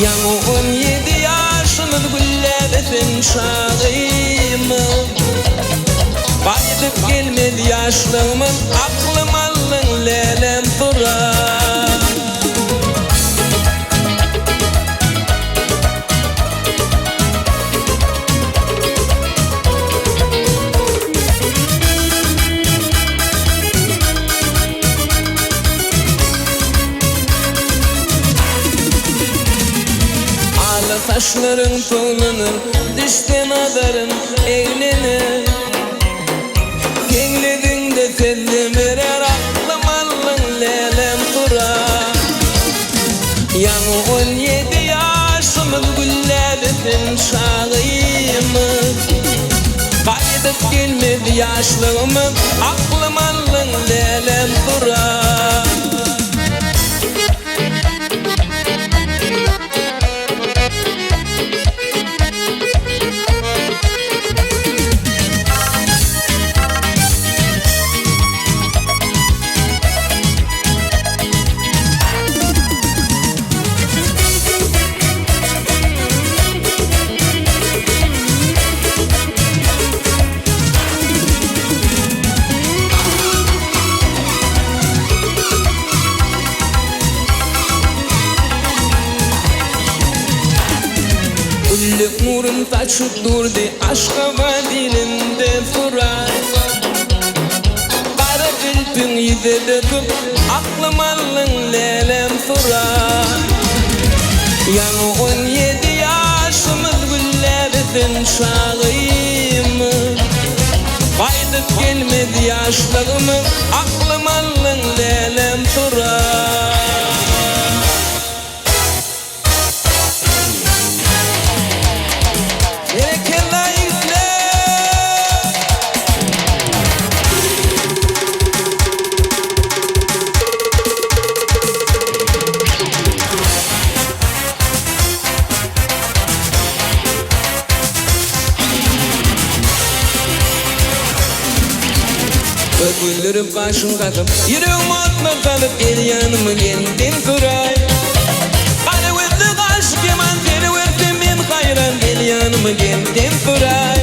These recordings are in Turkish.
Yanı 17 yaşımız gülledesin şağıyımı. Bayılıp gelmedi yaşlığımın, aklım allın lelem durar. Saçların tuğlanır, düşten adarın eğlenir. Kengledin de telli verer, aklım allın lelem durar. Yanı 17 yaşımız gülledesin şağıyımız. Bayılıp gelmedi yaşlığımız, aklım allın lelem durar. Güllük nurun taçıp durdu, aşka vadilinde durar. Kara ülpün yüzede tut, aklım allın lelem durar. Yanı 17 yaşımız gülledesin şağıyımız. Bayılıp gelmedi yaşlığımız, aklım allın lelem durar. Güldürüp başım katıp, yüreğim mutlu kalıp, gel yanıma geldin duray. Hadi vütlük aşk yaman, seni verdim ben hayran, gel yanıma geldin duray.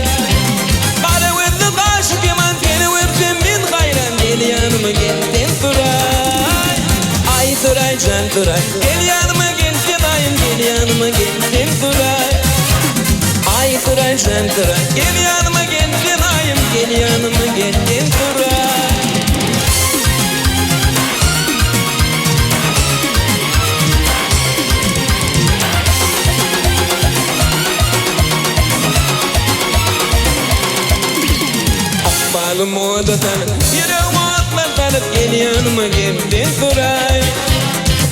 Hadi vütlük aşk yaman, seni verdim ben hayran, gel yanıma geldin duray. Ay duray, can duray, gel yanıma geldin ayım, gel yanıma geldin duray. Ay duray, can duray, gel yanıma geldin ayım, gel yanıma geldin duray. Balım oda tanıp, yüreğim atlatlanıp, gel yanıma geldin duray.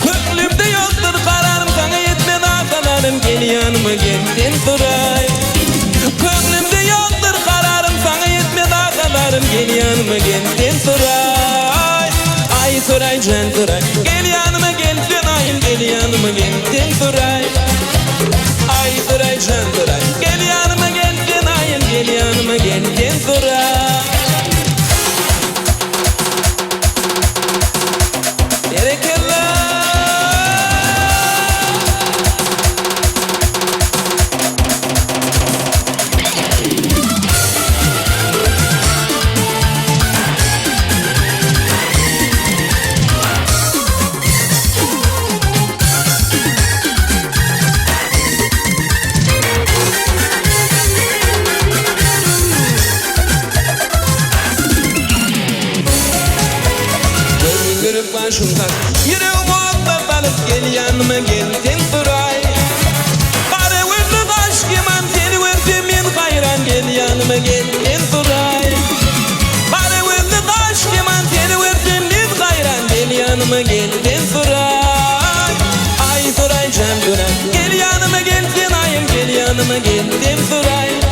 Köklümde yoktur kararım, sana yetmedi akalarım, gel yanıma geldin duray. Köklümde yoktur kararım, sana yetmedi akalarım, gel yanıma geldin duray. Ay duray, can duray, gel yanıma geldin ayım, gel yanıma geldin duray. Ay duray, can duray, gel yanıma geldin ayım, gel yanıma geldin duray. Başım tak, yüreğim atlatlanıp, gel yanıma geldin duray. Kara vütlük aşk yaman, seni verdim ben hayran, gel yanıma geldin duray. Kara vütlük aşk yaman, seni verdim ben hayran, gel yanıma geldin duray. Ay duray, can duray, gel yanıma geldin ayım, gel yanıma geldin duray.